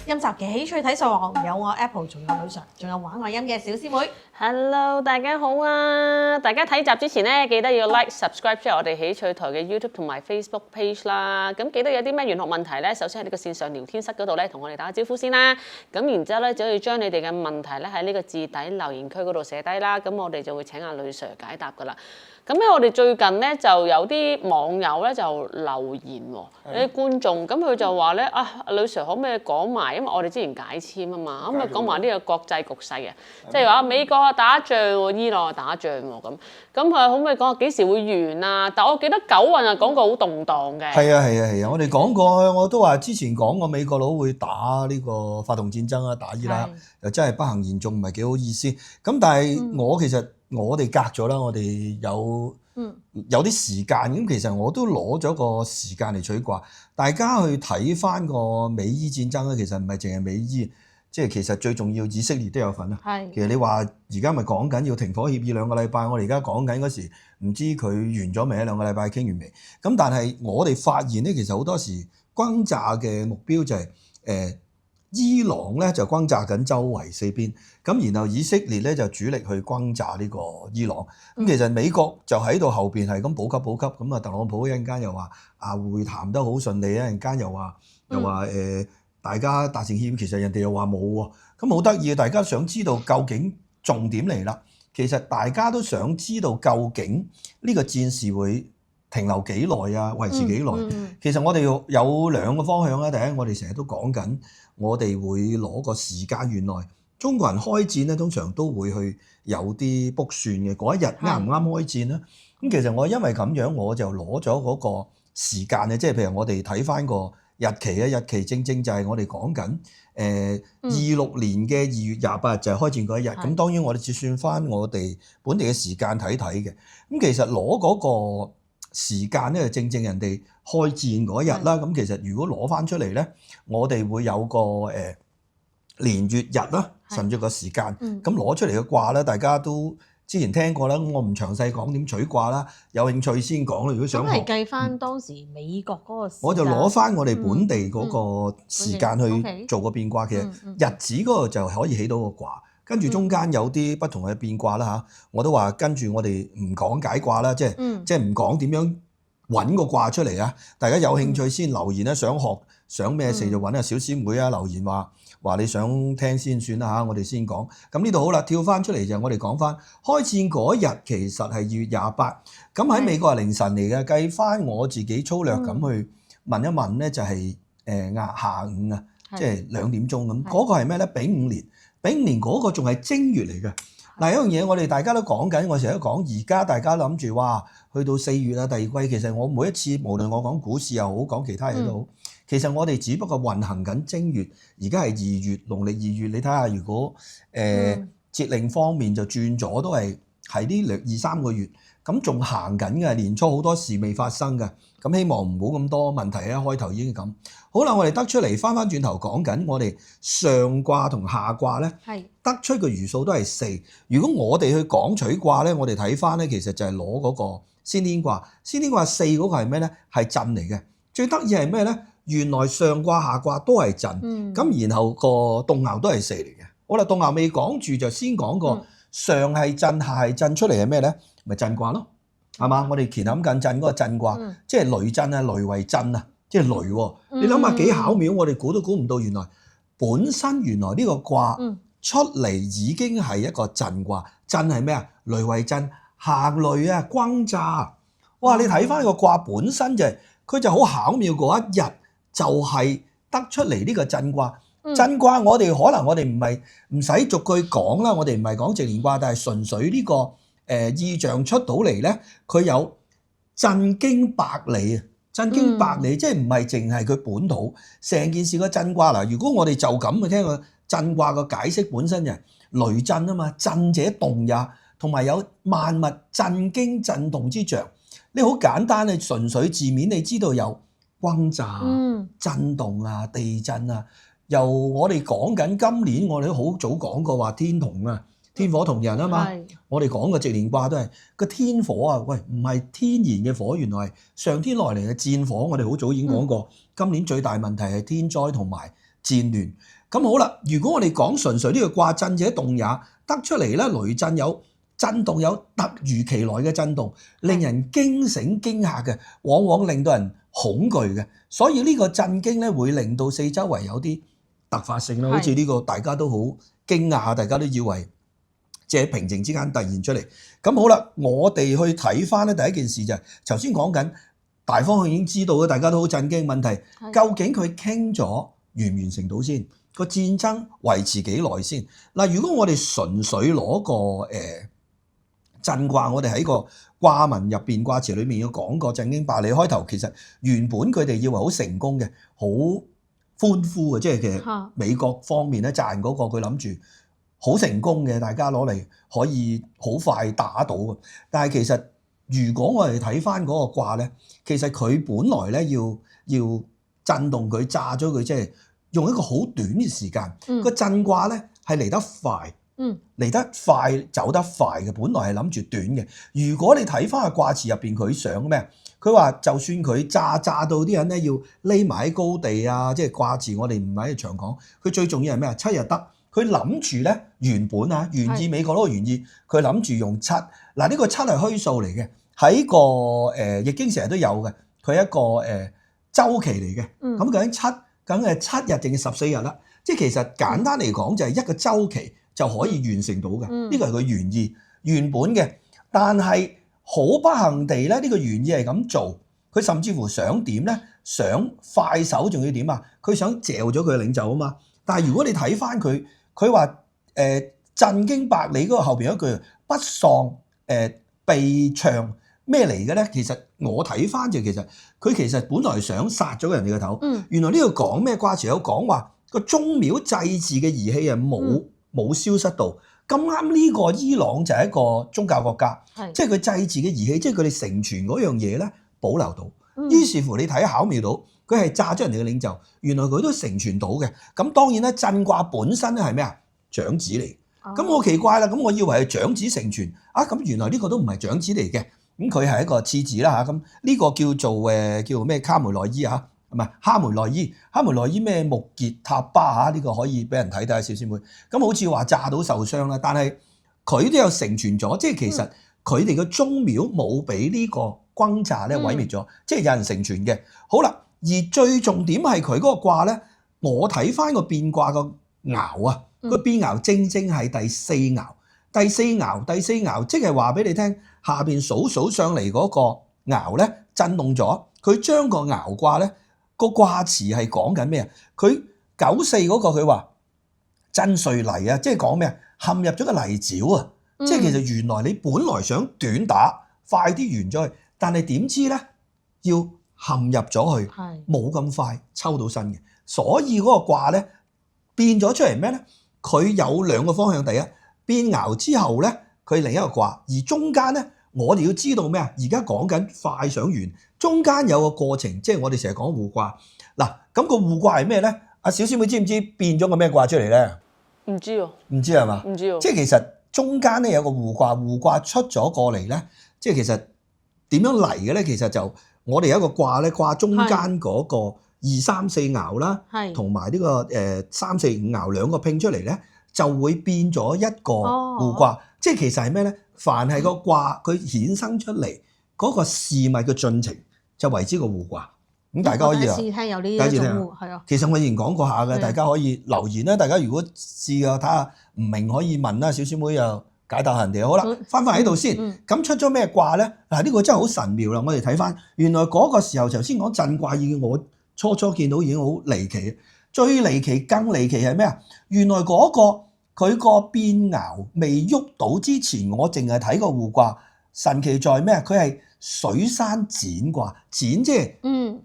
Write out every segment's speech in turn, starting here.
今集嘅喜趣睇數學有我 Apple， 仲有女常，仲有玩外音嘅小師妹。Hello， 大家好啊！大家睇集之前咧，記得要 like、subscribe 出我哋喜趣台嘅 YouTube 同埋 Facebook page 啦。咁記得有啲咩玄學問題咧，首先喺呢個線上聊天室嗰度咧，同我哋打個招呼先啦。咁然之後咧，就可以將你哋嘅問題咧喺呢個字底留言區嗰度寫低啦。咁我哋就會請阿女 Sir 解答噶啦。咁咧，我哋最近咧就有啲網友咧就留言喎，有啲觀眾咁佢就話咧女 Sir 可唔可以講埋？因為我哋之前解簽啊嘛，咁咪講埋呢個國際局勢啊，即係話美國打仗喎，伊朗打仗喎咁。咁佢可唔可以講幾時會完啊？但我記得九運啊講過好動盪嘅。係啊，我哋講過，我都話之前講過美國佬會打呢個發動戰爭啊，打伊拉克，又真係不幸言中，唔係幾好意思。咁但係其實我哋隔咗啦，我哋有啲時間，咁其實我都攞咗個時間嚟取卦，大家去睇翻個美伊戰爭咧，其實唔係淨係美伊，即係其實最重要以色列都有份啊。其實你話而家咪講緊要停火協議2個禮拜，我哋而家講緊嗰時唔知佢完咗未？2個禮拜傾完未？咁但係我哋發現咧，其實好多時轟炸嘅目標就係伊朗咧就轟炸緊周圍四邊，咁然後以色列咧就主力去轟炸呢個伊朗。咁其實美國就喺度後邊係咁補給，咁啊特朗普一陣間又話會談得好順利，一陣間又話大家達成協議，其實人哋又話冇喎。咁好得意，大家想知道究竟重點嚟啦。其實大家都想知道究竟呢個戰事會停留幾耐啊，維持幾耐？其實我哋有2個方向啦。第一，我哋成日都講緊，我哋會攞個時間。原來中國人開戰咧，通常都會去有啲卜算嘅，嗰一日啱唔啱開戰啦。咁其實我因為咁樣，我就攞咗嗰個時間咧，即係譬如我哋睇翻個日期啊，日期正正就係我哋講緊26年嘅2月28日就係開戰嗰一日。咁當然我哋折算翻我哋本地嘅時間睇睇嘅。咁其實攞嗰個時間咧，正正人哋開戰嗰一日啦。咁其實如果攞翻出嚟咧，我哋會有個年月日啦，甚至個時間。咁攞出嚟嘅卦咧，大家都之前聽過啦。我唔詳細講點取卦啦，有興趣先講啦。如果想學，咁係計翻當時美國嗰個時間，我就攞翻我哋本地嗰個時間去做個變卦。其實日子嗰個就可以起到個卦。跟住中間有啲不同嘅變卦啦嚇，我都話跟住我哋唔講解卦啦，即係唔講點樣揾個卦出嚟啊！大家有興趣先留言啦，想學想咩事就揾阿小師妹啊，留言話你想聽先算啦嚇，我哋先講。咁呢度好啦，跳翻出嚟就我哋講翻開戰嗰日其實係2月28，咁喺美國係凌晨嚟嘅。計翻我自己粗略咁去問一問咧，就係下午啊，即係2點鐘咁。嗰個係咩咧？丙午年。丙午年嗰個仲係正月嚟嘅。嗱，有一樣嘢我哋大家都講緊，我成日都講，而家大家諗住哇，去到4月啊，第二季，其實我每一次無論我講股市又好，講其他嘢都好，其實我哋只不過運行緊正月，而家係2月，農曆2月，你睇下如果節令方面就轉咗，都係呢2-3個月，咁仲行緊嘅，年初好多事未發生嘅，咁希望唔好咁多問題啊！開頭已經咁好啦，我哋得出嚟翻轉頭講緊，我哋上卦同下卦咧，得出嘅餘數都係4。如果我哋去講取卦咧，我哋睇翻咧，其實就係攞嗰個先天卦。先天卦4嗰個係咩咧？係震嚟嘅。最得意係咩咧？原來上卦下卦都係震，咁然後個動爻都係4嚟嘅。好啦，動爻未講住就先講個上係震下係震，出嚟係咩咧？咪震卦咯，係嘛？我哋乾坎艮震嗰個震卦，即係雷震啊，雷為震啊，即係雷喎。你諗下幾巧妙，我哋估都估唔到，原來呢個卦出嚟已經係一個震卦。震係咩啊？雷為震，行雷啊，轟炸。哇！你睇翻呢個卦本身就係佢就好巧妙，嗰一日就係得出嚟呢個震卦。震卦我哋可能唔使逐句講啦，我哋唔係講直連卦，但係純粹呢個意象出到嚟咧，佢有震驚百里啊！震驚百里，即係唔係淨係佢本土成件事個震卦嗱。如果我哋就咁去聽個震卦個解釋，本身就係雷震啊嘛，震者動也，同埋有萬物震驚震動之象。你好簡單，你純粹字面你知道有轟炸、震動啊、地震啊。由我哋講緊今年，我哋都好早講過話天同天火同人啊嘛。係我哋講嘅直連卦都係個天火啊，喂，唔係天然嘅火，原來係上天來嚟嘅戰火。我哋好早已經講過，今年最大問題係天災同埋戰亂。咁好啦，如果我哋講純粹呢個卦震者動也，得出嚟咧雷震有震動，有突如其來嘅震動，令人驚醒驚嚇嘅，往往令到人恐懼嘅。所以呢個震驚咧會令到四周圍有啲突發性啦，好似呢個大家都好驚訝，大家都以為即係平靜之間突然出嚟。咁好啦，我哋去睇翻咧第一件事就係頭先講緊大方向已經知道嘅，大家都好震驚。問題究竟佢傾咗完唔完成到先？個戰爭維持幾耐先？嗱，如果我哋純粹攞個震卦，我哋喺個卦文入邊卦辭裏面要講個震驚百里。開頭其實原本佢哋以為好成功嘅，好歡呼嘅，即係其實美國方面咧讚嗰個佢諗住好成功嘅，大家攞嚟可以好快打到嘅。但係其實如果我哋睇翻嗰個卦咧，其實佢本來咧要震動佢炸咗佢，即係用一個好短嘅時間。個震卦咧係嚟得快。嚟得快走得快嘅，本來係諗住短嘅。如果你睇翻個卦辭入邊，佢想咩？佢話就算佢炸到啲人咧要匿埋喺高地啊，即係卦辭我哋唔喺度長講。佢最重要係咩啊？7日得。佢諗住咧原本啊原意美國嗰個原意，佢諗住用7。嗱呢個7係虛數嚟嘅，喺個易經成日都有嘅，佢係一個週期嚟嘅。咁究竟7梗係7日定係14日啦？即係其實簡單嚟講就係一個週期。就可以完成到嘅，呢個係佢原意原本嘅。但係好不幸地咧，呢個原意係咁做，佢甚至乎想點咧？想快手仲要點啊？佢想嚼咗佢嘅領袖啊嘛。但係如果你睇翻佢話震驚百里嗰個後邊有一句不喪被唱咩嚟嘅咧？其實我睇翻就其實佢其實本來想殺咗人哋嘅頭。原來呢度講咩卦辭有講話個宗廟祭祀嘅儀器係冇消失到。咁啱呢個伊朗就係一個宗教國家，即係佢祭祀嘅儀器，即係佢哋承傳嗰樣嘢咧保留到。於是乎你睇巧妙到，佢係炸咗人哋嘅領袖，原來佢都承傳到嘅。咁當然咧，震卦本身咧係咩啊？長子嚟。咁我奇怪啦，咁我以為係長子承傳啊，咁原來呢個都唔係長子嚟嘅。咁佢係一個次子啦嚇。咁呢個叫做咩卡梅內伊嚇？唔係哈梅內伊咩木傑塔巴嚇？呢個可以俾人睇睇小師妹。咁好似話炸到受傷啦，但係佢都有承傳咗，即係其實佢哋嘅宗廟冇俾呢個轟炸咧毀滅咗，即係有人承傳嘅。好啦，而最重點係佢嗰個卦咧，我睇翻個變卦個爻啊，個變爻正係第四爻，第四爻即係話俾你聽，下邊數上嚟嗰個爻咧震動咗，佢將個爻卦咧。個卦辭係講緊咩啊？佢94嗰個佢話震碎泥啊，即係講咩啊？陷入咗個泥沼啊！即係其實原來你本來想短打快啲完咗去，但係點知咧要陷入咗去，冇咁快抽到身嘅。所以嗰個卦咧變咗出嚟咩咧？佢有兩個方向，第一變爻之後咧，佢另一個卦，而中間咧我哋要知道咩啊？而家講緊快想完。中間有個過程，即係我哋成日講互卦。嗱，咁個互卦係咩咧？阿小師妹知唔知變咗個咩卦出嚟咧？唔知喎。唔知係嘛？唔知喎。即係其實中間咧有個互卦，互卦出咗過嚟咧，即係其實點樣嚟嘅咧？其實就我哋有一個卦咧，卦中間嗰個2、3、4爻啦，同埋呢個3、4、5爻兩個拼出嚟咧，就會變咗一個互卦。即係其實係咩咧？凡係個卦佢衍生出嚟嗰個事物嘅進程。就為之個互卦，咁大家可以啊。第一次聽有呢一種係啊。其實我以前講過下嘅，大家可以留言啦。大家如果試過睇下唔明可以問啦，小師妹又解答人哋。好啦，翻喺度先。咁出咗咩卦咧？嗱，呢個真係好神妙啦！我哋睇翻，原來嗰個時候頭先講震卦已經我初見到已經好離奇。最離奇更離奇係咩啊？原來嗰個佢個變爻未喐到之前，我淨係睇個互卦。神奇在咩啊？佢係水山剪卦，剪即係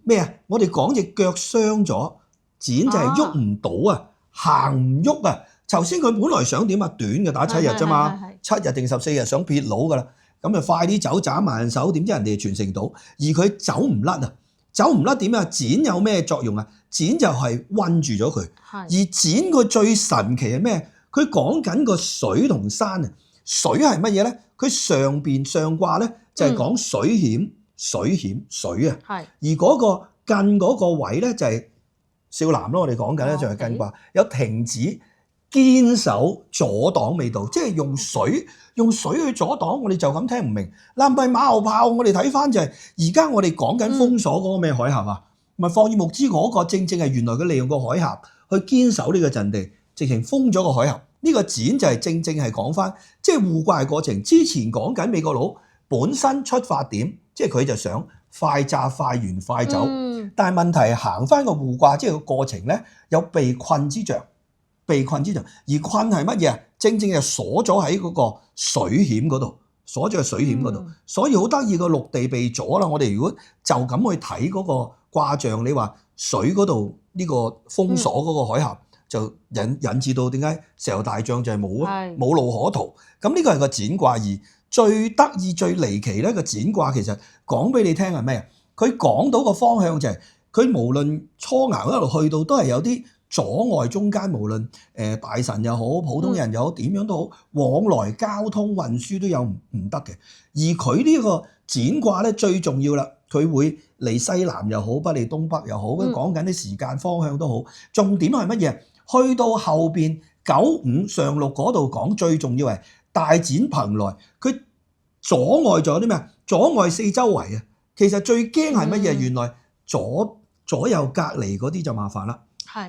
咩啊？我哋講隻腳傷咗，剪就係喐唔到啊，行唔喐啊。頭先佢本來想點啊？短嘅打7日啫嘛，7日定14日想撇佬噶啦，咁就快啲走斬埋人手，點知人哋傳承到，而佢走唔甩啊，走唔甩點啊？剪有咩作用啊？剪就係韞住咗佢，而剪佢最神奇係咩？佢講緊個水同山啊。水係乜嘢咧？佢上卦咧就係講水險、水啊。係。而嗰個艮嗰個位咧就係少男咯。我哋講緊咧就係艮卦，有停止、堅守、阻擋味道，即係用水去阻擋。我哋就咁聽唔明。嗱，唔係馬後炮，我哋睇翻就係而家我哋講緊封鎖嗰個咩海峽啊？咪霍爾木茲嗰個正係原來佢利用個海峽去堅守呢個陣地，直情封咗個海峽。呢個展就係正係講翻，即係互掛過程。之前講緊美國佬本身出發點，即係佢就想快炸、快完、快走。但係問題係行翻個互掛，即係個過程咧有被困之象，而困係乜嘢啊？正就鎖咗喺嗰個水險嗰度，所以好得意個陸地被阻啦。我哋如果就咁去睇嗰個卦象，你話水嗰度呢個封鎖嗰個海峽。就引致到點解石油大漲就係冇路可逃。咁呢個係個展卦，而最得意最離奇咧個展卦其實講俾你聽係咩啊？佢講到個方向就係佢無論初爻一路去到都係有啲阻礙中間，無論大臣又好，普通人又好，點樣都好，往來交通運輸都有唔得嘅。而佢呢個展卦咧最重要啦，佢會離西南又好，不離東北又好，講緊啲時間方向都好。重點係乜嘢？去到後邊9、5上六嗰度講，最重要係大展蓬萊，佢阻礙咗啲咩啊？阻礙四周圍啊！其實最驚係乜嘢？原來左右隔離嗰啲就麻煩啦。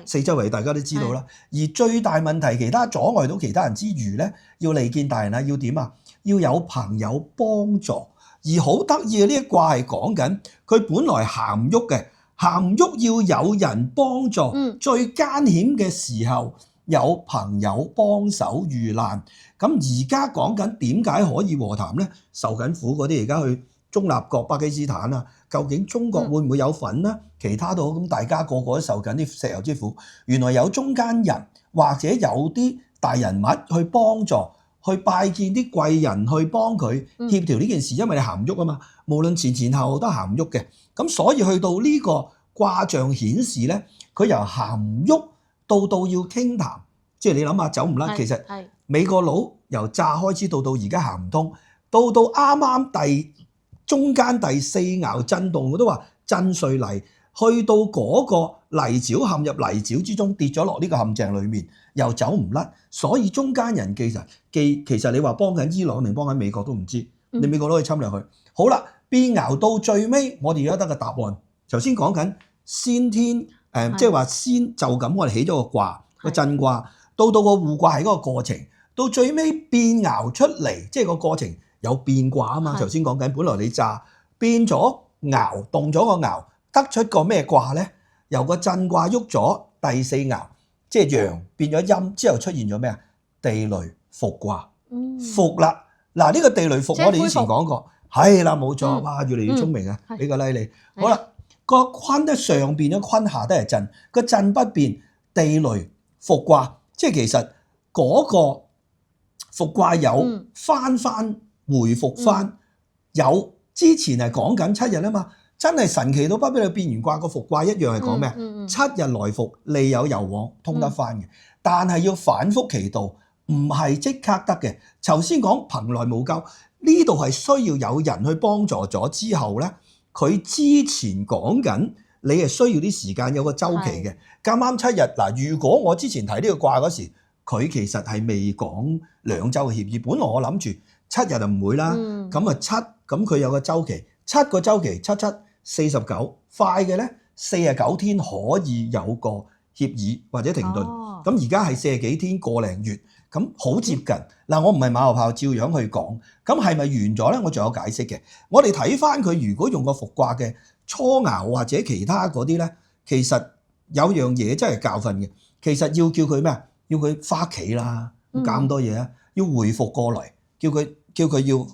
四周圍大家都知道啦。而最大問題，其他阻礙到其他人之餘咧，要利見大人啊，要點啊？要有朋友幫助。而好得意嘅呢一卦係講緊，佢本來行唔喐嘅。行唔喐要有人幫助，最艱險嘅時候有朋友幫手遇難。咁而家講緊點解可以和談咧？受緊苦嗰啲而家去中立國巴基斯坦啊，究竟中國會唔會有份呢？其他都好，咁大家個個都受緊啲石油之苦。原來有中間人或者有啲大人物去幫助，去拜見啲貴人去幫佢協調呢件事，因為你行唔喐啊嘛，無論前後都行唔喐嘅。咁所以去到呢個卦象顯示咧，佢由行唔喐到要傾談，即係你諗下走唔甩。其實美國佬由炸開始到而家行唔通，到啱啱中間第4爻震動，我都話震碎泥，去到嗰個泥沼陷入泥沼之中，跌咗落呢個陷阱裡面，又走唔甩。所以中間人其實你話幫緊伊朗定幫緊美國都唔知，你美國佬可以侵略去。好啦，變爻到最尾，我哋而家得個答案。頭先講緊先天即係話先就咁，我哋起咗個卦個震卦，到個互卦係嗰個過程，到最尾變爻出嚟，即係個過程有變卦啊嘛。頭先講緊，本來你炸變咗爻，動咗個爻，得出個咩卦咧？由個震卦喐咗第4爻，即係陽變咗陰之後出現咗咩啊？地雷復卦，復啦。嗱，呢個地雷復我哋以前講過，係啦，冇錯。哇，越嚟越聰明啊！俾個 like 你。好啦。個坤咧上邊咗坤，下都係震，個震不變，地雷復卦，即係其實嗰個復卦有翻回復翻，有之前係講緊7日啊嘛，真係神奇到不比你變完卦個復卦一樣係講咩？7日來復，利有攸往，通得翻嘅，但係要反覆其道，唔係即刻得嘅。頭先講蓬萊無咎，呢度係需要有人去幫助咗之後咧。佢之前講緊，你係需要啲時間，有個週期嘅。啱啱7日嗱，如果我之前睇呢個卦嗰時，佢其實係未講2週嘅協議。本來我諗住7日就唔會啦，咁啊咁佢有個週期，7個週期7×7=49，快嘅咧49天可以有個協議或者停頓。咁而家係40幾天個零月。咁好接近嗱，我唔係馬後炮，照樣去講。咁係咪完咗咧？我仲有解釋嘅。我哋睇翻佢，如果用個復卦嘅初爻或者其他嗰啲咧，其實有樣嘢真係教訓嘅。其實要叫佢咩啊？要佢翻屋企啦，搞咁多嘢啊！要回復過嚟，叫佢要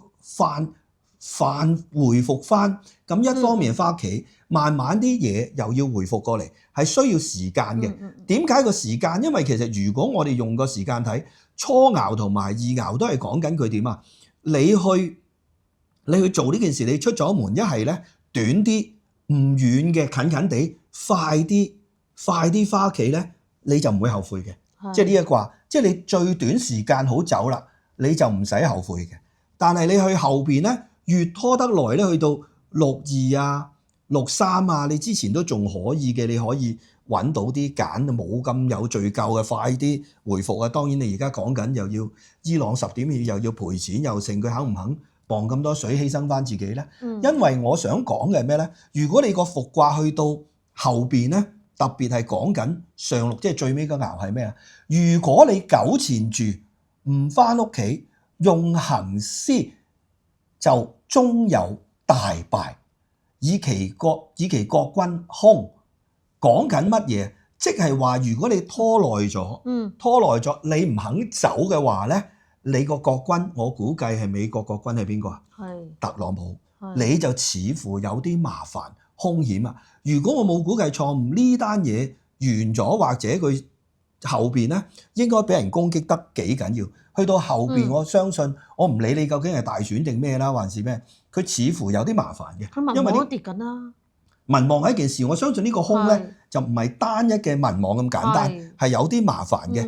翻回復翻。咁一方面翻屋企，慢慢啲嘢又要回復過嚟，係需要時間嘅。點解個時間？因為其實如果我哋用個時間睇。初爻同埋2爻都係講緊佢點啊？你去做呢件事，你出咗門，一係咧短啲，唔遠嘅近地，快啲翻屋企咧，你就唔會後悔嘅。即係呢一卦，即係你最短時間好走啦，你就唔使後悔嘅。但係你去後邊咧，越拖得耐咧，去到6-2啊、6-3啊，你之前都仲可以嘅，你可以揾到啲揀冇咁有罪疚嘅，快啲回復啊！當然你而家講緊又要伊朗10點又要賠錢又剩，佢肯唔肯磅咁多水犧牲翻自己咧？因為我想講嘅係咩咧？如果你個復卦去到後邊咧，特別係講緊上六，即係最尾個爻係咩啊？如果你糾纏住唔翻屋企，用行思就終有大敗，以其國君空。講緊乜嘢？即係話如果你拖耐咗，你唔肯走嘅話咧，你個國君，我估計係美國國君係邊個啊？係特朗普，你就似乎有啲麻煩兇險啊！如果我冇估計錯誤，呢單嘢完咗，或者佢後邊咧應該俾人攻擊得幾緊要。去到後邊，我相信我唔理你究竟係大選定咩啦，還是咩，佢似乎有啲麻煩嘅。佢民望都跌緊啦。民望係一件事，我相信呢個空咧就唔係單一嘅民望咁簡單，係有啲麻煩嘅。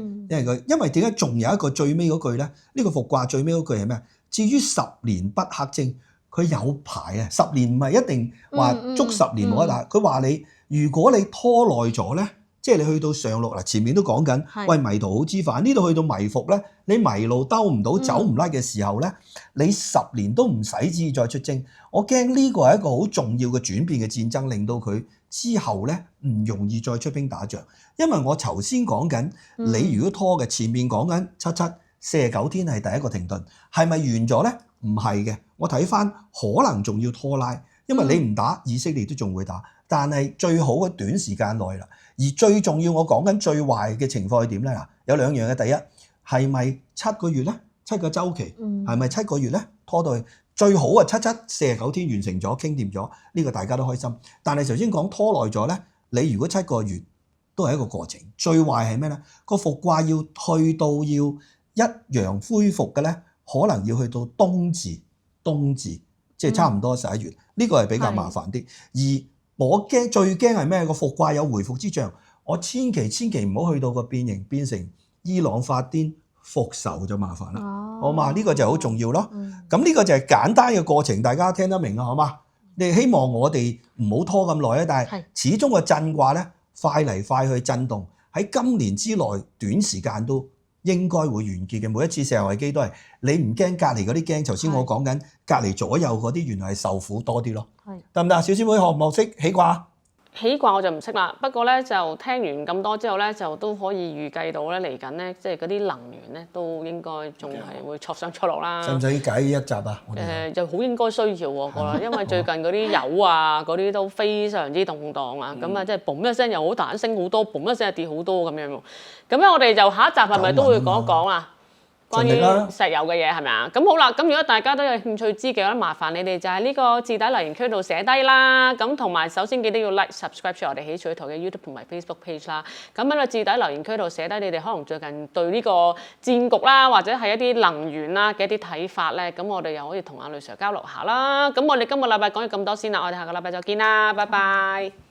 因為點解仲有一個最尾嗰句咧？呢個復卦最尾嗰句係咩？至於10年不克正，佢有排啊！10年唔係一定話足10年冇得打。佢話你如果你拖耐咗咧，即係你去到上六嗱，前面都講緊，喂迷途好之煩，呢度去到迷伏咧，你迷路兜唔到走唔甩嘅時候咧，你10年都唔使至再出征。我驚呢個係一個好重要嘅轉變嘅戰爭，令到佢之後咧唔容易再出兵打仗。因為我頭先講緊，你如果拖嘅前面講緊49天係第一個停頓，係咪完咗咧？唔係嘅，我睇翻可能仲要拖拉，因為你唔打，以色列都仲會打，但係最好嘅短時間內啦。而最重要，我講緊最壞嘅情況係點咧？嗱，有兩樣嘅，第一係咪7個月咧？7個週期係咪7個月咧？拖到去最好啊，49天完成咗，傾掂咗，呢個大家都開心。但係頭先講拖耐咗咧，你如果7個月都係一個過程。最壞係咩咧？個復卦要去到要一陽恢復嘅咧，可能要去到冬至，即係差唔多11月，呢個係比較麻煩啲。而我最驚係咩？個復卦有回復之象，我千祈唔好去到個變形變成伊朗發癲復仇就麻煩啦，好嘛？呢個就好重要咯。咁呢個就係簡單嘅過程，大家聽得明啊，好嘛？你希望我哋唔好拖咁耐啊，但係始終個震卦咧快嚟快去震動，喺今年之內短時間都應該會完結嘅。每一次石油危機都係你唔驚隔離嗰啲驚，頭先我講緊隔離左右嗰啲原來係受苦多啲咯。得唔得啊？小師妹學唔學識起卦？起卦我就唔識啦，不過咧就聽完咁多之後咧，就都可以預計到咧嚟緊咧，即係嗰啲能源咧都應該仲係會挫上挫落啦。使唔使解一集啊？就好應該需要喎，我覺得，因為最近嗰啲油啊嗰啲都非常之動盪啊，咁啊即係嘣一聲又好彈升好多，嘣一聲又跌好多咁樣喎。咁咧我哋就下一集係咪都會講一講啊？關於石油嘅嘢係咪啊？咁好啦，咁如果大家都有興趣知嘅，麻煩你哋就喺呢個字底留言區度寫低啦。咁同埋首先記得要 like、subscribe 我哋喜趣圖嘅 YouTube 同埋 Facebook page 啦。咁喺個字底留言區度寫低你哋可能最近對呢個戰局啦，或者係一啲能源啦嘅一啲睇法咧，咁我哋又可以同阿雷 Sir 交流下啦。咁我哋今個禮拜講咗咁多先啦，我哋下個禮拜再見啦，拜拜。